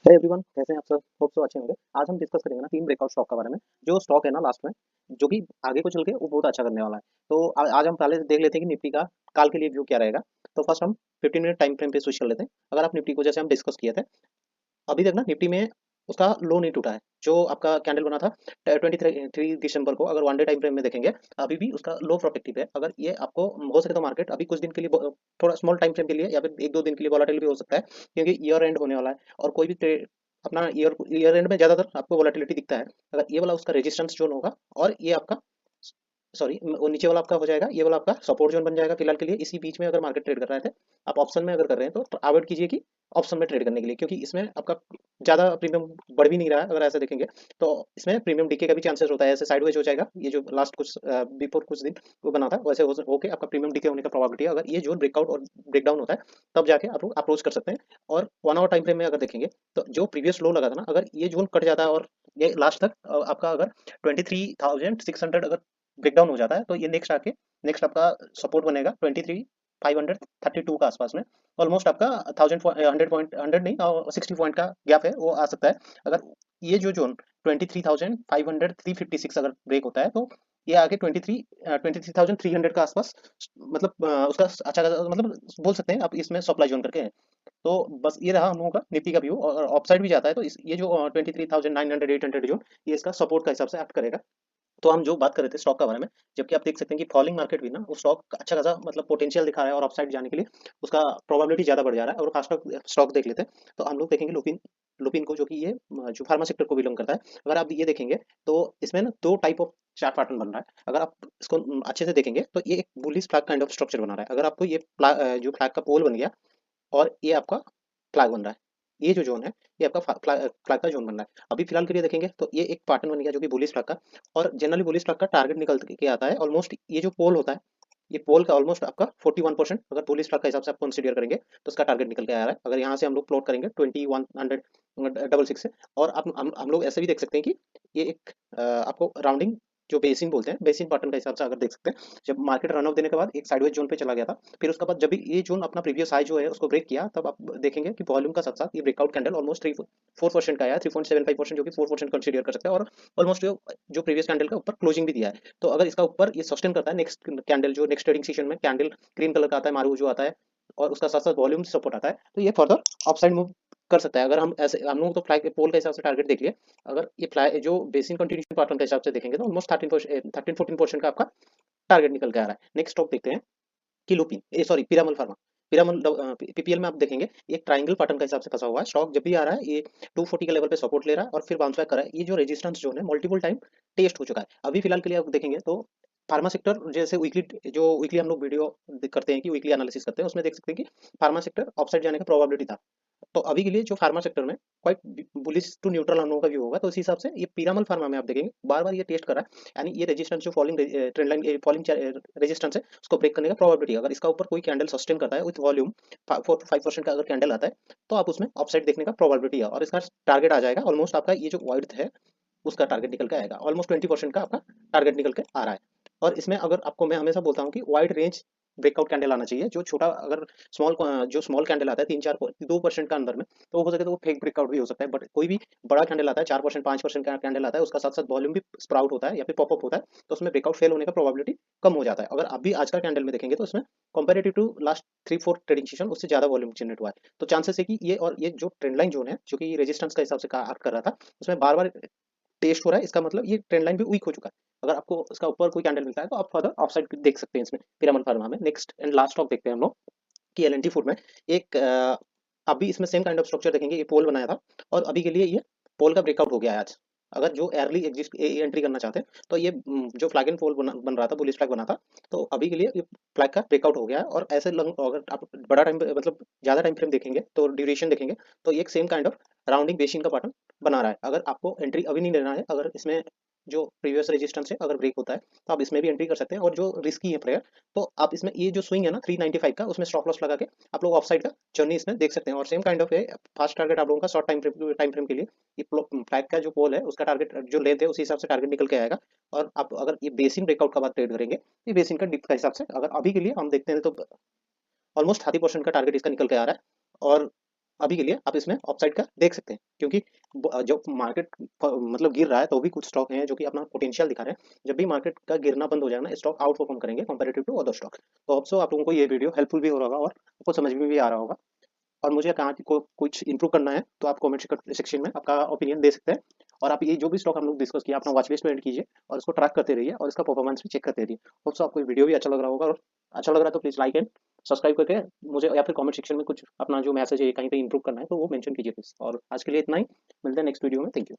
Hey everyone, कैसे हैं आप सब? होप सो अच्छे होंगे। आज हम डिस्कस करेंगे ना 3 ब्रेकआउट स्टॉक के बारे में, जो स्टॉक है ना लास्ट में, जो कि आगे को चल के वो बहुत अच्छा करने वाला है। तो आज हम पहले देख लेते हैं कि निफ्टी का काल के लिए व्यू क्या रहेगा। तो फर्स्ट हम 15 मिनट टाइम फ्रेम पे स्विच कर लेते हैं। अगर आप निफ्टी को जैसे हम डिस्कस किए थे, अभी तक ना निफ्टी में उसका लो नहीं टूटा है। जो आपका कैंडल बना था 23 दिसंबर को, अगर वन डे टाइम फ्रेम में देखेंगे, अभी भी उसका लो प्रोटेक्टिव है। अगर ये आपको हो सके तो मार्केट अभी कुछ दिन के लिए थोड़ा स्मॉल टाइम फ्रेम के लिए या फिर एक दो दिन के लिए वॉलेटिल भी हो सकता है, क्योंकि ईयर एंड होने वाला है। और कोई भी अपना ईयर एंड में ज्यादातर आपको वॉलेटिलिटी दिखता है। अगर ये वाला उसका रेजिस्टेंस जोन होगा, और ये आपका, सॉरी, वो नीचे वाला आपका हो जाएगा, ये वाला आपका सपोर्ट जोन बन जाएगा फिलहाल के लिए। इसी बीच में अगर मार्केट ट्रेड कर रहे थे, आप ऑप्शन में अगर कर रहे हैं तो अवॉइड कीजिए कि ऑप्शन में ट्रेड करने के लिए, क्योंकि इसमें आपका ज़्यादा प्रीमियम बढ़ भी नहीं रहा है। अगर ऐसे देखेंगे तो इसमें प्रीमियम डीके का भी चांसेस होता है, ऐसे साइडवेज हो जाएगा। ये जो लास्ट कुछ बिफोर कुछ दिन वो बना था, वैसे होके आपका प्रीमियम डीके होने का प्रोबेबिलिटी है। अगर ये जोन ब्रेकआउट और ब्रेकडाउन होता है, तब जाके आप लोग अप्रोच कर सकते हैं। और 1 आवर टाइम फ्रेम में अगर देखेंगे, तो जो प्रीवियस लो लगा था ना, अगर ये जोन कट जाता है और ये लास्ट तक आपका अगर 23,600 अगर ब्रेकडाउन हो जाता है, तो ये नेक्स्ट आपका सपोर्ट बनेगा 23,532 का आसपास में। ऑलमोस्ट आपका 1000 पॉइंट, 100 नहीं, 60 पॉइंट का गैप है, वो आ सकता है। अगर ये जो जोन 23,500 356 अगर ब्रेक होता है, तो ये आगे 23,300 का आसपास, मतलब उसका अच्छा खासा, मतलब बोल सकते हैं आप इसमें सप्लाई जोन करके है। तो बस ये रहा हम लोगों का निफ्टी का व्यू। और ऑफसाइड भी जाता है, तो ये जो 23,900 800 जोन, ये इसका सपोर्ट का हिसाब से एक्ट करेगा। तो हम जो बात कर रहे थे स्टॉक के बारे में, जबकि आप देख सकते हैं कि फॉलिंग मार्केट भी ना, वो स्टॉक अच्छा खासा मतलब पोटेंशियल दिखा रहा है, और अपसाइड जाने के लिए उसका प्रोबेबिलिटी ज्यादा बढ़ जा रहा है। और खास स्टॉक देख लेते हैं, तो हम लोग देखेंगे लुपिन। लुपिन को, जो कि ये जो फार्मा सेक्टर को बिलोंग करता है, अगर आप ये देखेंगे तो इसमें ना दो टाइप ऑफ चार्ट पैटर्न बन रहा है। अगर आप इसको अच्छे से देखेंगे, तो ये एक bullish flag kind of structure बना रहा है। अगर आपको ये जो फ्लैग का पोल बन गया, और ये आपका फ्लैग बन रहा है, ये जो जोन है, ये आपका फ्लैग का जोन बन रहा है। अभी फिलहाल के लिए देखेंगे तो ये एक पैटर्न बन गया, जो कि बुलिश फ्लैग का। और जनरली बुलिश फ्लैग का टारगेट निकल के आता है ऑलमोस्ट, ये जो पोल होता है, ये पोल का ऑलमोस्ट आपका 41%, अगर बुलिश फ्लैग का हिसाब से आप कंसीडर करेंगे, तो उसका टारगेट निकल के आ रहा है। अगर यहाँ से हम लोग प्लॉट करेंगे 2100 6 से, और आप हम लोग ऐसे भी देख सकते हैं कि ये एक आपको राउंडिंग, जो बेसिन बोलते हैं, बेसिन पैटर्न का हिसाब से अगर देख सकते हैं, जब मार्केट रन ऑफ देने के बाद एक साइडवेज जोन पे चला गया था, फिर उसके बाद जब भी ये जोन अपना प्रीवियस हाई जो है उसको ब्रेक किया, तब आप देखेंगे कि वॉल्यूम का साथ साथ ये ब्रेकआउट कैंडल ऑलमोस्ट 4% का आया, 3.75%, जो कि 4% कंसीडर कर सकते हैं। और ऑलमोस्ट जो प्रीवियस कैंडल का ऊपर क्लोजिंग भी दिया है। तो अगर इसका ऊपर ये सस्टेन करता है, नेक्स्ट कैंडल जो नेक्स्ट ट्रेडिंग सेशन में कैंडल ग्रीन कलर का आता है, मारू जो आता है, और उसका साथ साथ वॉल्यूम सपोर्ट आता है, तो ये फर्दर अपसाइड मूव कर सकता है। अगर हम ऐसे, हम लोग तो फ्लाई पोल के हिसाब से टारगेट देख लिए। अगर ये फ्लाई जो बेसिन कंटिन्यूशन पैटर्न के हिसाब से देखेंगे, तो ऑलमोस्ट 13-14% का आपका टारगेट निकल के आ रहा है। नेक्स्ट स्टॉक देखते हैं कि Lupin, uh sorry, Piramal pharma. Piramal PPL में आप देखेंगे, एक ट्राइंगल पैटर्न के हिसाब से फंसा हुआ है। स्टॉक जब भी आ रहा है, ये 240 के लेवल पे सपोर्ट ले रहा है, और फिर बाउंस बैक कर रहा है। ये जो रेजिस्टेंस जोन है, मल्टीपल टाइम टेस्ट हो चुका है। अभी फिलहाल के लिए आप देखेंगे तो फार्मा सेक्टर, जैसे वीकली, जो वीकली हम लोग वीडियो करते हैं, कि वीकली एनालिसिस करते हैं, उसमें देख सकते हैं कि फार्मा सेक्टर ऑफसाइड जाने का प्रोबेबिलिटी था। तो अभी के लिए जो फार्मा सेक्टर में क्वाइट बुलिश टू न्यूट्रल हम लोगों का व्यू होगा, तो उस हिसाब से ये पिरामल फार्मा में आप देखेंगे बार बार ये टेस्ट कर रहा है। यानी ये रेजिस्टेंस जो falling trend line, falling resistance है, उसको ब्रेक करने का प्रोबेबिलिटी, अगर इसका ऊपर कोई कैंडल सस्टेन करता है विथ वॉल्यूम 4 to 5% का अगर कैंडल आता है, तो आप उसमें अपसाइड देखने का प्रोबेबिलिटी है। और इसका टारगेट आ जाएगा ऑलमोस्ट आपका, ये जो वाइड है उसका टारगेट निकल के आएगा, ऑलमोस्ट 20% का आपका टारगेट निकल के आ रहा है। और इसमें अगर आपको, मैं हमेशा बोलता हूँ कि वाइड रेंज ब्रेकआउट कैंडल आना चाहिए। जो छोटा, अगर स्मॉल, जो स्मॉल कैंडल आता है 3-4 2% का अंदर में, तो हो सके तो वो फेक ब्रेकआउट भी हो सकता है। बट कोई भी बड़ा कैंडल आता है, 4% 5% का कैंडल आता है, उसका साथ साथ वॉल्यूम भी स्प्राउट होता है या फिर पॉपअप होता है, तो उसमें ब्रेकआउट फेल होने का प्रोबेबिलिटी कम हो जाता है। अगर अभी आज का कैंडल में देखेंगे, तो इसमें comparative to last 3-4 trading session उससे ज्यादा वॉल्यूम जनरेट हुआ है। तो चांसेस है कि ये, और ये जो ट्रेंड लाइन जोन है, जो कि रेजिस्टेंस का हिसाब से एक्ट कर रहा था, उसमें बार बार टेस्ट हो रहा है, इसका मतलब ये ट्रेंड लाइन भी वीक हो चुका है। अगर आपको इसका ऊपर कोई कैंडल मिलता है, तो आप फर्दर ऑफसाइड देख सकते हैं इसमें, पिरामल फार्मा में। नेक्स्ट एंड लास्ट स्टॉक देखते हैं हम लोग, कि एल फूड में एक अभी इसमें सेम काइंड ऑफ स्ट्रक्चर देखेंगे। ये पोल बनाया था, और अभी के लिए ये पोल का ब्रेकआउट हो गया है आज। अगर जो एयरली एग्जिस्ट एंट्री करना चाहते हैं, तो ये जो फ्लैग एंड पोल बन रहा था, बुलिश फ्लैग बना था, तो अभी के लिए ये फ्लैग का ब्रेकआउट हो गया है। और ऐसे अगर आप बड़ा टाइम, मतलब ज्यादा टाइम फ्रेम देखेंगे, तो ड्यूरेशन देखेंगे, तो ये एक same kind of rounding basin का पैटर्न बना रहा है। अगर आपको एंट्री अभी नहीं लेना है, अगर इसमें जो प्रीवियस रेजिस्टेंस है अगर ब्रेक होता है, तो आप इसमें भी एंट्री कर सकते हैं। और जो रिस्की है प्लेयर, तो आप इसमें ये जो स्विंग है ना 395 का, उसमें स्टॉप लॉस लगा के आप लोग ऑफ साइड का जर्नी इसमें देख सकते हैं। और सेम काइंड ऑफ है फास्ट टारगेट आप लोगों का शॉर्ट टाइम फ्रेम के लिए, ये फ्लैग का जो पोल है, उसका टारगेट जो लेंथ है, उसी हिसाब से टारगेट निकल के आएगा। और आप अगर ये बेसिन ब्रेकआउट का बात ट्रेड करेंगे, ये बेसिन का डिप का हिसाब से अगर अभी के लिए हम देखते हैं, तो ऑलमोस्ट 30% का टारगेट इसका निकल के आ रहा है। और अभी के लिए आप इसमें अपसाइड का देख सकते हैं, क्योंकि जब मार्केट मतलब गिर रहा है तो भी कुछ स्टॉक हैं जो कि अपना पोटेंशियल दिखा रहे हैं। जब भी मार्केट का गिरना बंद हो जाएगा ना, स्टॉक आउट परफॉर्म करेंगे कंपैरेटिव टू अदर स्टॉक। तो होप सो आप लोगों को ये वीडियो हेल्पफुल भी हो रहा होगा और आपको समझ में भी आ रहा होगा। और मुझे कहाँ को कुछ इंप्रूव करना है तो आप कमेंट सेक्शन में आपका ओपिनियन दे सकते हैं। और आप ये जो भी स्टॉक हम लोग डिस्कस किया अपना वॉच लिस्ट में ऐड कीजिए और इसको ट्रैक करते रहिए और इसका परफॉर्मेंस भी चेक करते रहिए। होप सो आपको वीडियो भी अच्छा लग रहा होगा, और अच्छा लग रहा है तो प्लीज़ लाइक एंड सब्सक्राइब करके मुझे, या फिर कमेंट सेक्शन में कुछ अपना जो मैसेज है कहीं पे इंप्रूव करना है तो वो मेंशन कीजिए प्लीज़। और आज के लिए इतना ही, मिलते हैं नेक्स्ट वीडियो में। Thank you.